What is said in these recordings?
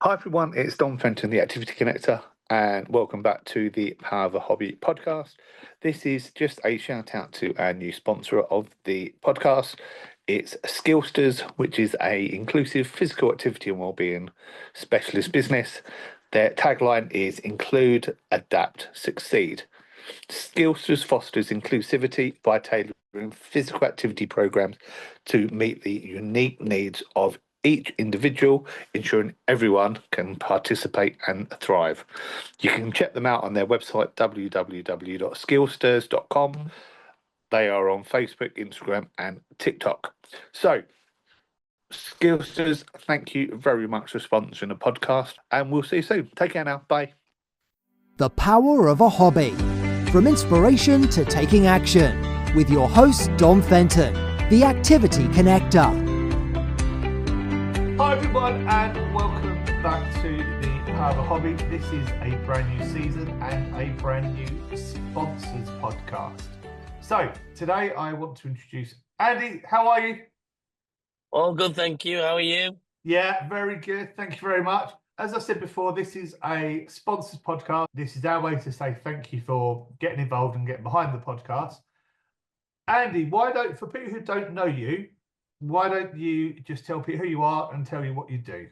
Hi everyone, it's Don Fenton, the Activity Connector, and welcome back to the Power of a Hobby podcast. This is just a shout out to our new sponsor of the podcast. It's Skillsters, which is a inclusive physical activity and wellbeing specialist business. Their tagline is include, adapt, succeed. Skillsters fosters inclusivity by tailoring physical activity programs to meet the unique needs of each individual, ensuring everyone can participate and thrive. You can check them out on their website, www.skillsters.com. They are on Facebook, Instagram, and TikTok. So, Skillsters, thank you very much for sponsoring the podcast, and we'll see you soon. Take care now. Bye. The Power of a Hobby. From inspiration to taking action. With your host, Don Fenton, the Activity Connector. Hi everyone, and welcome back to the Power of a Hobby. This is a brand new season and a brand new sponsors podcast. So today I want to introduce Andy. How are you? All good, thank you. How are you? Yeah, very good. Thank you very much. As I said before, this is a sponsors podcast. This is our way to say thank you for getting involved and getting behind the podcast. Andy, for people who don't know you, why don't you just tell people who you are and tell you what you do?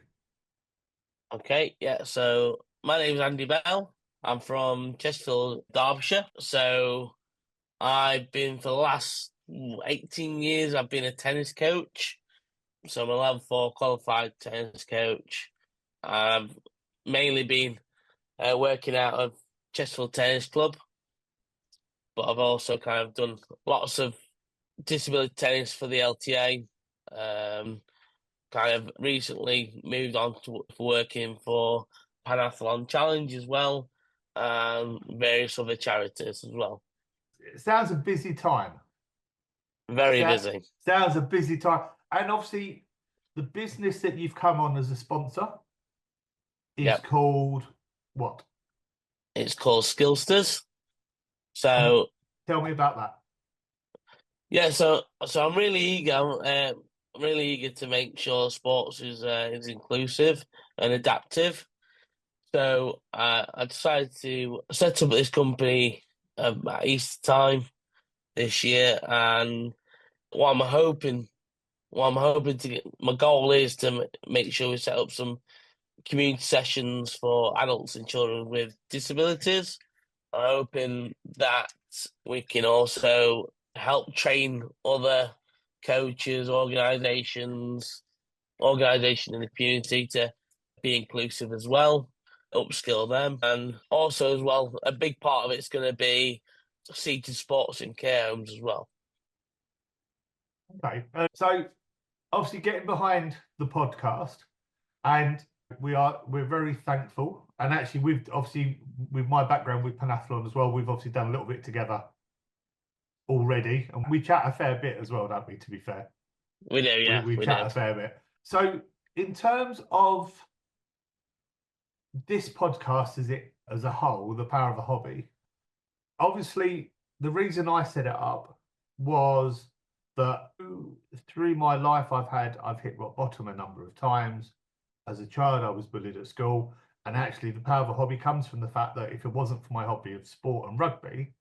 Okay, yeah. So my name's Andy Bell. I'm from Chesterfield, Derbyshire. So I've been for the last 18 years, I've been a tennis coach. So I'm a level 4 qualified tennis coach. I've mainly been working out of Chesterfield Tennis Club, but I've also kind of done lots of disability tennis for the LTA. Kind of recently moved on to working for Panathlon Challenge as well, and various other charities as well. It sounds a busy time. Very busy. Sounds a busy time. And obviously, the business that you've come on as a sponsor is called what? It's called Skillsters. So tell me about that. Yeah, so I'm really eager. I'm really eager to make sure sports is inclusive and adaptive. So I decided to set up this company at Easter time this year, and what I'm hoping to get, my goal is to make sure we set up some community sessions for adults and children with disabilities. I'm hoping that we can also help train other coaches, organization in the community to be inclusive as well, upskill them. And also as well, a big part of it's going to be seated sports in care homes as well. Okay, so obviously getting behind the podcast, and we're very thankful. And actually, with my background with Panathlon as well, we've obviously done a little bit together already, and we chat a fair bit as well, don't we? To be fair, we do, yeah, we chat a fair bit. So, in terms of this podcast, as a whole, the Power of a Hobby, obviously, the reason I set it up was that through my life, I've hit rock bottom a number of times. As a child, I was bullied at school, and actually, the Power of a Hobby comes from the fact that if it wasn't for my hobby of sport and rugby,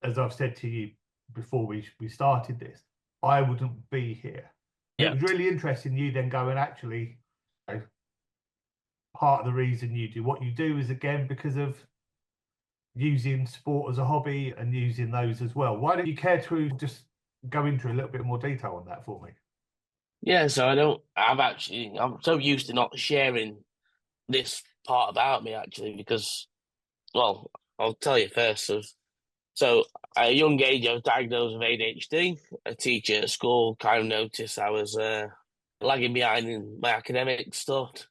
as I've said to you before we started this, I wouldn't be here. Yeah. It was really interesting you then going, actually, part of the reason you do what you do is, again, because of using sport as a hobby and using those as well. Why don't you care to just go into a little bit more detail on that for me? Yeah, so I'm so used to not sharing this part about me, actually, because, well, I'll tell you first. So at a young age, I was diagnosed with ADHD. A teacher at school kind of noticed I was lagging behind in my academic stuff,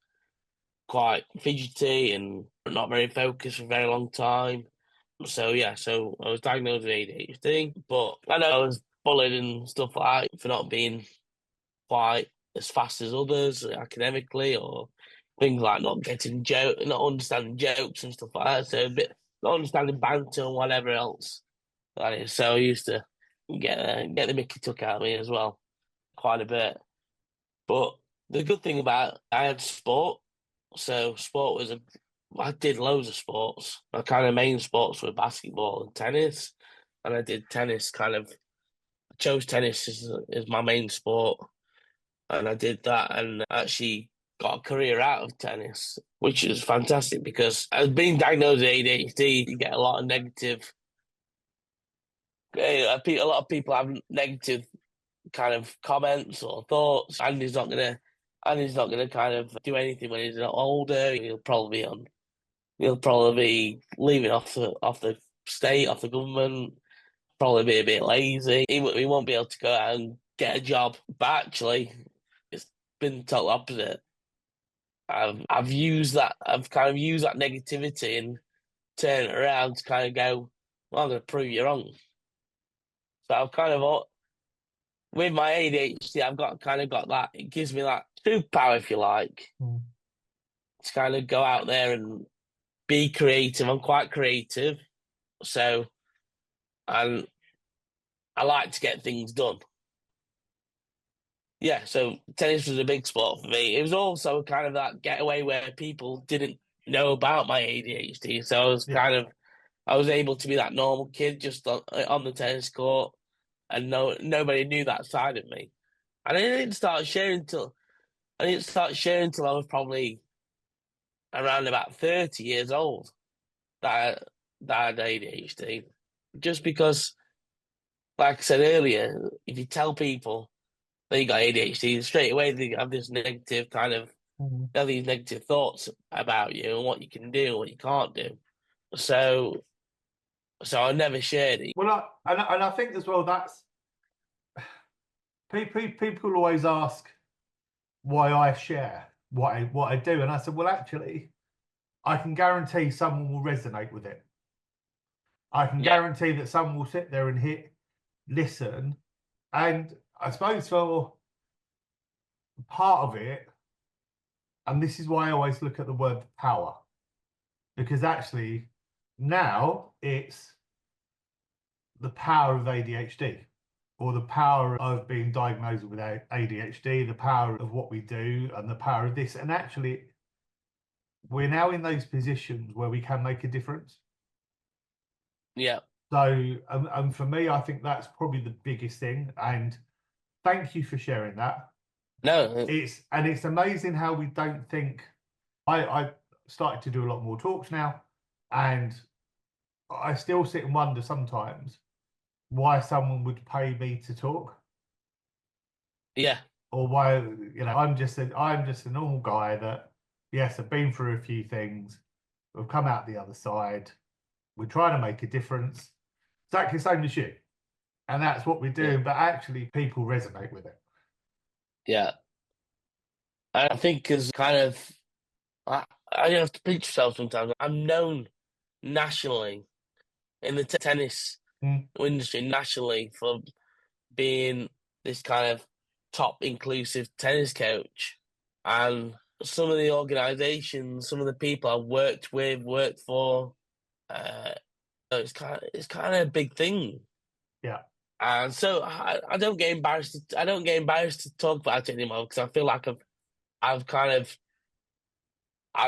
quite fidgety and not very focused for a very long time. So I was diagnosed with ADHD, but I know I was bullied and stuff like that for not being quite as fast as others academically, or things like not understanding jokes and stuff like that. So a bit not understanding banter and whatever else. So I used to get the mickey took out of me as well, quite a bit. But the good thing about I had sport So sport was I did loads of sports. My kind of main sports were basketball and tennis, and I did tennis. I chose tennis as my main sport, and I did that, and actually got a career out of tennis, which is fantastic because as being diagnosed with ADHD, you get a lot of negative. A lot of people have negative kind of comments or thoughts. Andy's not gonna kind of do anything when he's older. He'll probably be leaving off the state, off the government. Probably be a bit lazy. He won't be able to go out and get a job. But actually, it's been total opposite. I've used that. I've kind of used that negativity and turn it around to kind of go, well, I'm going to prove you wrong. So I've kind of with my ADHD, I've got that. It gives me that superpower, if you like, to kind of go out there and be creative. I'm quite creative, so and I like to get things done. Yeah, so tennis was a big sport for me. It was also kind of that getaway where people didn't know about my ADHD, so I was able to be that normal kid just on the tennis court, and nobody knew that side of me. And I didn't start sharing till I was probably around about 30 years old that I had ADHD. Just because, like I said earlier, if you tell people that you got ADHD, straight away they have this negative they have these negative thoughts about you and what you can do and what you can't do. So I never shared it. Well, and I think as well that's people always ask why I share what I do, and I said, well, actually, I can guarantee someone will resonate with it. I can guarantee that someone will sit there and listen, and I suppose for part of it, and this is why I always look at the word power, because actually now it's the power of ADHD or the power of being diagnosed with ADHD, the power of what we do and the power of this. And actually, we're now in those positions where we can make a difference. Yeah. So, and for me, I think that's probably the biggest thing. And thank you for sharing that. No, it's amazing how we don't think. I started to do a lot more talks now, and I still sit and wonder sometimes why someone would pay me to talk. Yeah. Or why, I'm just a normal guy that, yes, I've been through a few things. We've come out the other side. We're trying to make a difference. Exactly the same as you. And that's what we're doing. Yeah. But actually, people resonate with it. Yeah. I think as kind of, I have to pinch myself sometimes. I'm known nationally in the tennis industry nationally for being this kind of top inclusive tennis coach. And some of the organizations, some of the people I've worked for, it's kind of a big thing. Yeah. And so I don't get embarrassed. I don't get embarrassed to talk about it anymore because I feel like I've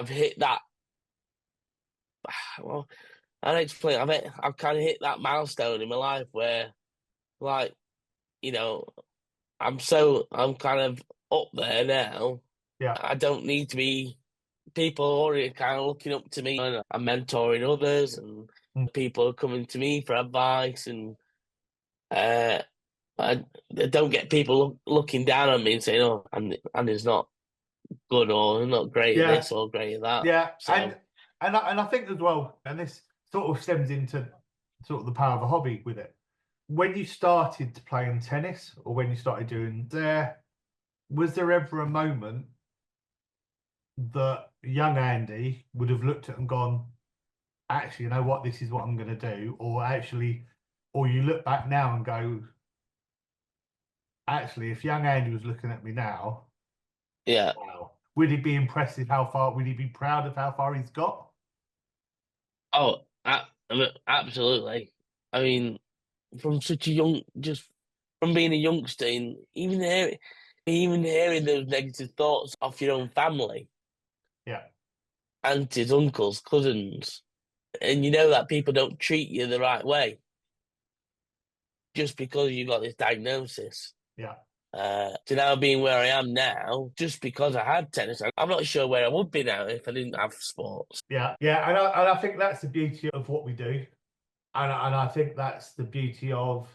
hit that. Well, I'll explain. I've kind of hit that milestone in my life where, like, I'm kind of up there now. Yeah. I don't need to be. People already kind of looking up to me, and I'm mentoring others, and people are coming to me for advice, and I don't get people looking down on me and saying, "Oh, and it's not good or not great at this or great at that." Yeah, so, and I think as well, and this sort of stems into sort of the power of a hobby with it. When you started playing tennis, or when you started doing was there ever a moment that young Andy would have looked at and gone, actually, you know what, this is what I'm going to do, or you look back now and go, actually, if young Andy was looking at me now, wow, would he be impressed with how far? Would he be proud of how far he's got? Oh, absolutely. I mean, from such a just from being a youngster, and even hearing those negative thoughts off your own family. Yeah. aunties, uncles, cousins, and you know that people don't treat you the right way just because you got this diagnosis. Yeah. To now being where I am now, just because I had tennis, I'm not sure where I would be now if I didn't have sports. Yeah. Yeah. And I think that's the beauty of what we do. And I think that's the beauty of,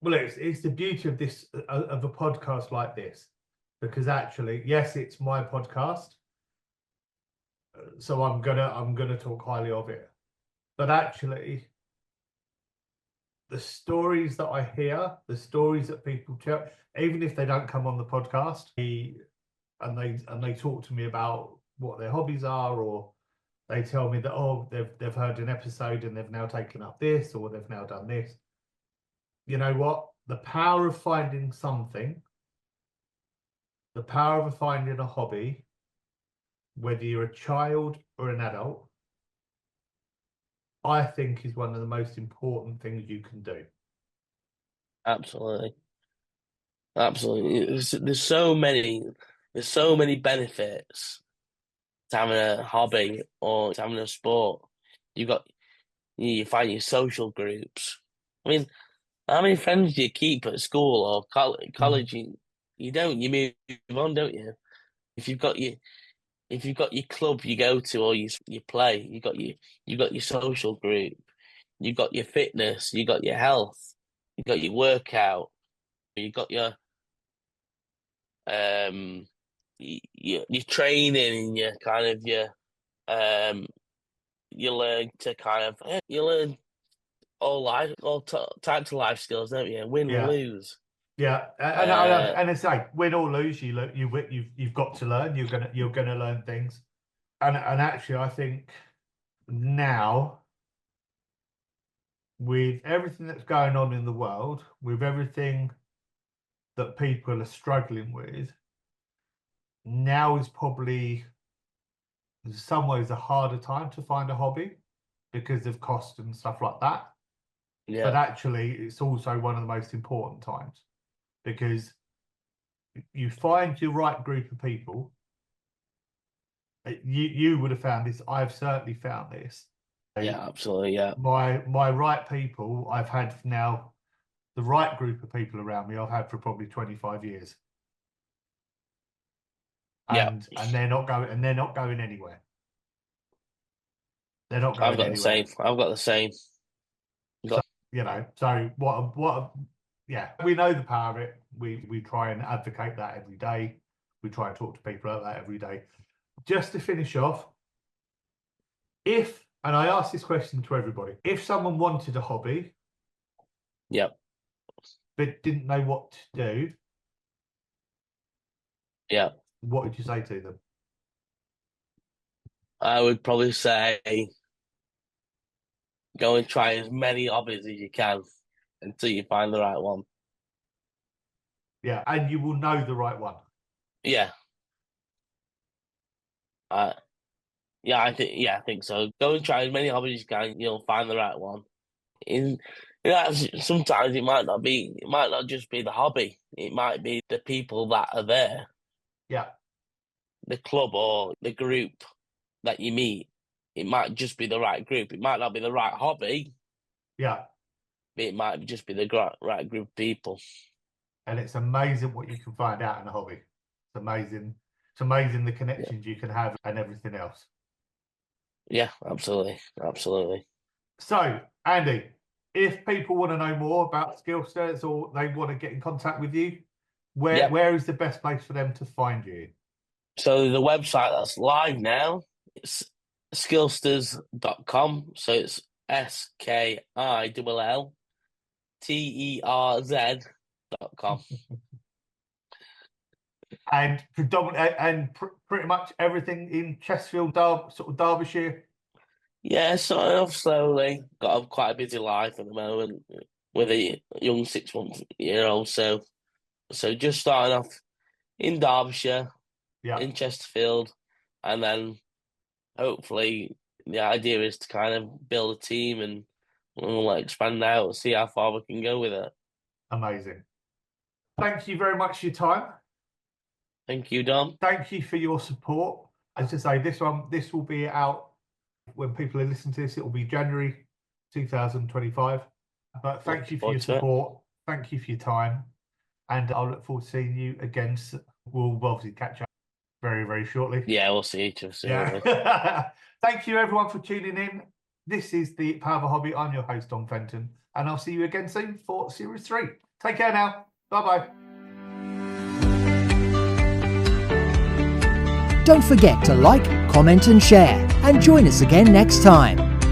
well, it's the beauty of this, of a podcast like this, because actually, yes, it's my podcast. So I'm gonna talk highly of it. But actually, the stories that I hear, the stories that people tell, even if they don't come on the podcast, and they talk to me about what their hobbies are, or they tell me that, oh, they've heard an episode and they've now taken up this, or they've now done this. You know what? The power of finding something, the power of finding a hobby, whether you're a child or an adult, I think is one of the most important things you can do. Absolutely. Absolutely. There's so many benefits to having a hobby or to having a sport. You find your social groups. I mean, how many friends do you keep at school or college? You don't. You move on, don't you? If you've got your club you go to or you play, you got your social group, you got your fitness, you got your health, you got your workout, you got your your training and your kind of your you learn to kind of you learn all types of life skills, don't you? Win, Yeah. lose. Yeah, and it's like win or lose, you've got to learn. You're gonna learn things, and actually, I think now with everything that's going on in the world, with everything that people are struggling with, now is probably in some ways a harder time to find a hobby because of cost and stuff like that. Yeah, But actually, it's also one of the most important times because you find your right group of people. You would have found this. I've certainly found this. yeah, absolutely, yeah. My right people, I've had now the right group of people around me. I've had for probably 25 years, Yeah. and they're not going anywhere. They're not going I've got anywhere. the same. I've got the same. So, you know, so yeah, we know the power of it. We try and advocate that every day. We try and talk to people about that every day. Just to finish off, and I ask this question to everybody, if someone wanted a hobby, Yep, but didn't know what to do, yeah, what would you say to them? I would probably say go and try as many hobbies as you can until you find the right one. Yeah, and you will know the right one. Yeah. I think so. Go and try as many hobbies as you can. You'll find the right one. Sometimes it might not just be the hobby. It might be the people that are there, Yeah, the club or the group that you meet. It might just be the right group. It might not be the right hobby. yeah. But it might just be the right group of people. And it's amazing what you can find out in a hobby. It's amazing. It's amazing the connections you can have and everything else. Yeah, absolutely. Absolutely. So, Andy, if people want to know more about Skillsters or they want to get in contact with you, where is the best place for them to find you? So the website that's live now, it's skillsters.com. So it's SKILLTERZ.com. And predominantly pretty much everything in Chesterfield, sort of Derbyshire. Yeah, sort of slowly. Got quite a busy life at the moment with a young 6-month-year-old. So just starting off in Derbyshire, Yeah, in Chesterfield, and then hopefully the idea is to kind of build a team and we'll expand out and see how far we can go with it. amazing. Thank you very much for your time. Thank you, Dom. Thank you for your support. As I say, this will be out when people are listening to this. It will be January 2025. But thank you for your support. Thank you for your time. And I'll look forward to seeing you again. We'll obviously catch up very, very shortly. Yeah, we'll see each other soon. Yeah. Thank you, everyone, for tuning in. This is the Power of a Hobby. I'm your host, Dom Fenton, and I'll see you again soon for Series 3. Take care now. Bye-bye. Don't forget to like, comment and share, and join us again next time.